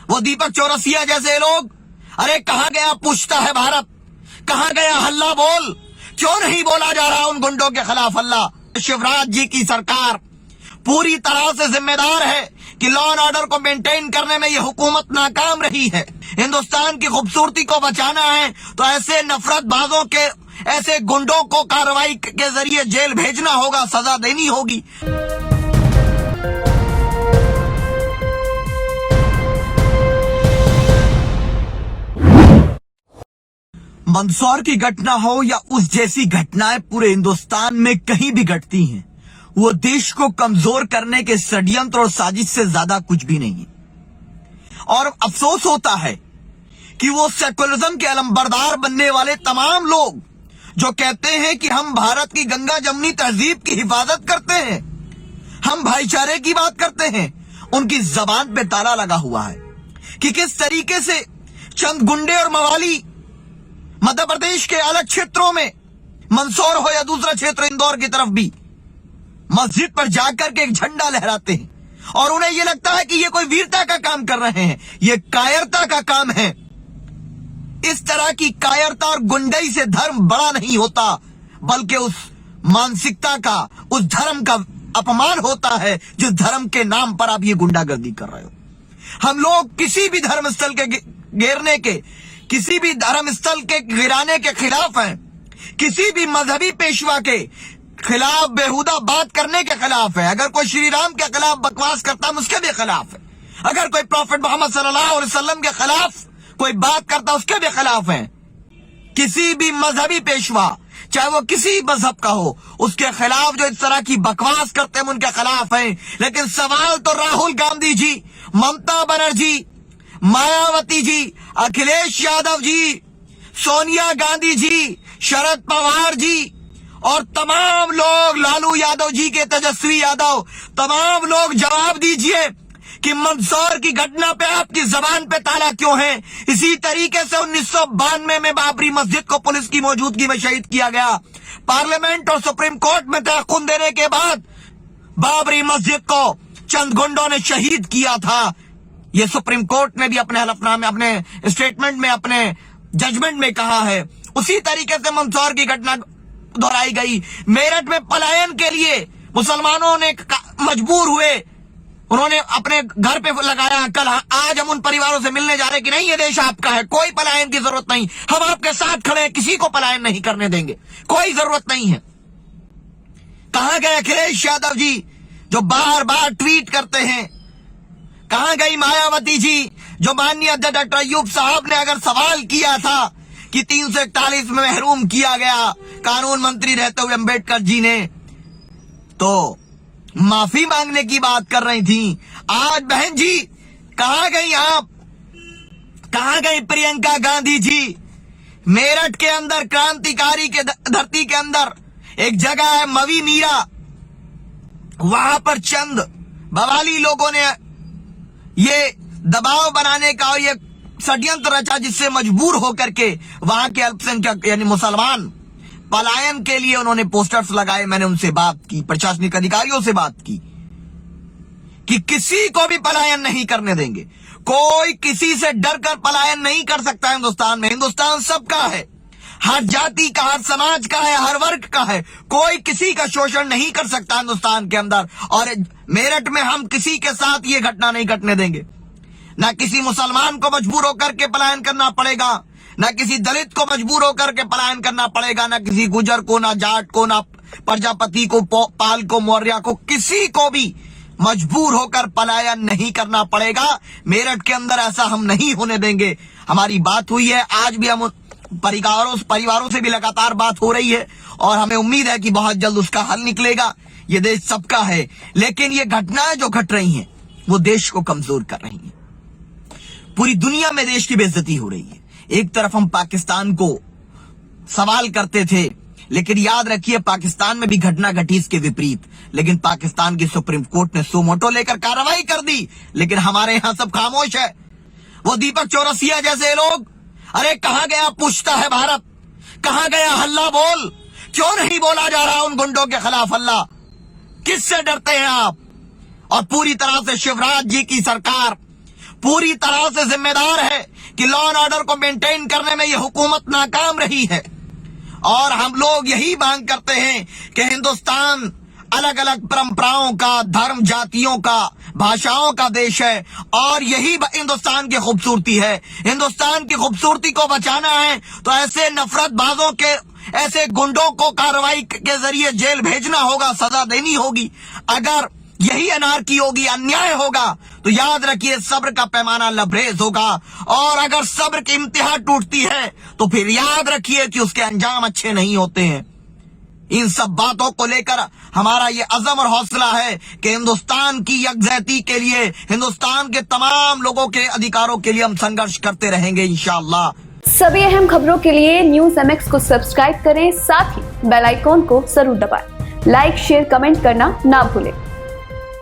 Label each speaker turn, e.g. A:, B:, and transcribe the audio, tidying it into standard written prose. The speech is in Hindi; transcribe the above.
A: वो दीपक चौरसिया जैसे लोग, अरे कहां गया पूछता है भारत, कहां गया हल्ला बोल, क्यों नहीं बोला जा रहा उन गुंडों के खिलाफ हल्ला। शिवराज जी की सरकार पूरी तरह से जिम्मेदार है कि लॉ एंड ऑर्डर को मेंटेन करने में ये हुकूमत नाकाम रही है। हिंदुस्तान की खूबसूरती को बचाना है तो ऐसे नफरतबाजों के, ऐसे गुंडों को कार्रवाई के जरिए जेल भेजना होगा, सजा देनी होगी। मंदसौर की घटना हो या उस जैसी घटनाएं पूरे हिंदुस्तान में कहीं भी घटती हैं, वो देश को कमजोर करने के षड्यंत्र और साजिश से ज्यादा कुछ भी नहीं है। और अफसोस होता है कि वो सेकुलरिज्म के अलंबरदार बनने वाले तमाम लोग जो कहते हैं कि हम भारत की गंगा जमुनी तहजीब की हिफाजत करते हैं, हम भाईचारे की बात करते हैं, उनकी जबान पे ताला लगा हुआ है कि किस तरीके से चंद गुंडे और मवाली मध्य प्रदेश के अलग क्षेत्रों में, मंदसौर हो या दूसरा क्षेत्र इंदौर की तरफ भी, मस्जिद पर जाकर के एक झंडा लहराते हैं और उन्हें यह लगता है कि ये कोई वीरता का काम कर रहे हैं। ये कायरता का काम है। इस तरह की कायरता और गुंडई से धर्म बड़ा नहीं होता, बल्कि उस मानसिकता का, उस धर्म का अपमान होता है जिस धर्म के नाम पर आप ये गुंडागर्दी कर रहे हो। हम लोग किसी भी धर्मस्थल के घेरने के, किसी भी धर्मस्थल के गिराने के खिलाफ हैं, किसी भी मजहबी पेशवा के खिलाफ बेहुदा बात करने के खिलाफ है। अगर कोई श्री राम के खिलाफ बकवास करता है, उसके भी खिलाफ है। अगर कोई प्रॉफिट मोहम्मद सल्लल्लाहु अलैहि वसल्लम के खिलाफ कोई बात करता है, उसके भी खिलाफ है। किसी भी मजहबी पेशवा, चाहे वो किसी मजहब का हो, उसके खिलाफ जो इस तरह की बकवास करते हैं, उनके खिलाफ है। लेकिन सवाल तो राहुल गांधी जी, ममता बनर्जी, मायावती जी, अखिलेश यादव जी, सोनिया गांधी जी, शरद पवार जी और तमाम लोग, लालू यादव जी के, तेजस्वी यादव, तमाम लोग जवाब दीजिए कि मंदसौर की घटना पे आपकी जबान पे ताला क्यों है। इसी तरीके से 1992 में बाबरी मस्जिद को पुलिस की मौजूदगी में शहीद किया गया। पार्लियामेंट और सुप्रीम कोर्ट में तहख्खुन देने के बाद बाबरी मस्जिद को चंद गुंडों ने शहीद किया था। ये सुप्रीम कोर्ट ने भी अपने हलफनामे, अपने स्टेटमेंट में, अपने जजमेंट में कहा है। उसी तरीके से मंदसौर की घटना दोहराई गई। मेरठ में पलायन के लिए मुसलमानों ने मजबूर हुए, उन्होंने अपने घर पे लगाया। कल आज हम उन परिवारों से मिलने जा रहे कि नहीं, ये देश आपका है, कोई पलायन की जरूरत नहीं, हम आपके साथ खड़े हैं, किसी को पलायन नहीं करने देंगे, कोई जरूरत नहीं है। कहां गए अखिलेश यादव जी जो बार बार ट्वीट करते हैं? कहां गई मायावती जी जो माननीय अध्यक्ष डॉक्टर अय्यूब साहब ने अगर सवाल किया था कि 341 में महरूम किया गया कानून मंत्री रहते हुए अम्बेडकर जी ने, तो माफी मांगने की बात कर रही थी। आज बहन जी कहां गई आप? कहां गई प्रियंका गांधी जी? मेरठ के अंदर, क्रांतिकारी के धरती के अंदर एक जगह है मवी मीरा, वहां पर चंद बवाली लोगों ने ये दबाव बनाने का और ये षड्यंत्र रचा जिससे मजबूर होकर के वहां के अल्पसंख्यक यानी मुसलमान पलायन के लिए उन्होंने पोस्टर्स लगाए। मैंने उनसे बात की, प्रशासनिक अधिकारियों से बात की कि किसी को भी पलायन नहीं करने देंगे। कोई किसी से डर कर पलायन नहीं कर सकता हिंदुस्तान में। हिंदुस्तान सबका है, हर जाति का, हर समाज का है, हर वर्ग का है। कोई किसी का शोषण नहीं कर सकता हिंदुस्तान के अंदर। और मेरठ में हम किसी के साथ ये घटना नहीं घटने देंगे। ना किसी मुसलमान को मजबूर होकर के पलायन करना पड़ेगा, ना किसी दलित को मजबूर होकर के पलायन करना पड़ेगा, ना किसी गुजर को, ना जाट को, ना प्रजापति को, पाल को, मौर्य को, किसी को भी मजबूर होकर पलायन नहीं करना पड़ेगा। मेरठ के अंदर ऐसा हम नहीं होने देंगे। हमारी बात हुई है, आज भी हम परिवारों से भी लगातार बात हो रही है और हमें उम्मीद है कि बहुत जल्द उसका हल निकलेगा। ये देश सबका है, लेकिन ये घटनाएं जो घट रही हैं वो देश को कमजोर कर रही हैं। पूरी दुनिया में देश की बेइज्जती हो रही है। एक तरफ हम पाकिस्तान को सवाल करते थे, लेकिन याद रखिए पाकिस्तान में भी घटना घटी इसके विपरीत, लेकिन पाकिस्तान की सुप्रीम कोर्ट ने सो मोटो लेकर कार्रवाई कर दी, लेकिन हमारे यहां सब खामोश है। वो दीपक चौरसिया जैसे लोग, अरे कहां गया पूछता है भारत, कहां गया हल्ला बोल, क्यों नहीं बोला जा रहा उन गुंडों के खिलाफ हल्ला? किससे डरते हैं आप? और पूरी तरह से शिवराज जी की सरकार पूरी तरह से जिम्मेदार है कि लॉ एंड ऑर्डर को मेंटेन करने में यह हुकूमत नाकाम रही है। और हम लोग यही मांग करते हैं कि हिंदुस्तान अलग अलग परंपराओं का, धर्म, जातियों का, भाषाओं का देश है और यही हिंदुस्तान की खूबसूरती है। हिंदुस्तान की खूबसूरती को बचाना है तो ऐसे नफरतबाजों के, ऐसे गुंडों को कार्रवाई के जरिए जेल भेजना होगा, सजा देनी होगी। अगर यही अनारकी होगी, अन्याय होगा, तो याद रखिए सब्र का पैमाना लबरेज होगा। और अगर सब्र की इंतहा टूटती है तो फिर याद रखिए कि उसके अंजाम अच्छे नहीं होते हैं। इन सब बातों को लेकर हमारा ये अज़म और हौसला है कि हिंदुस्तान की यकजहती के लिए, हिंदुस्तान के तमाम लोगों के अधिकारों के लिए हम संघर्ष करते रहेंगे इंशाअल्लाह।
B: सभी अहम खबरों के लिए न्यूज़ MX को सब्सक्राइब करें, साथ ही बेल आइकॉन को जरूर दबाएं। लाइक, शेयर, कमेंट करना ना भूलें।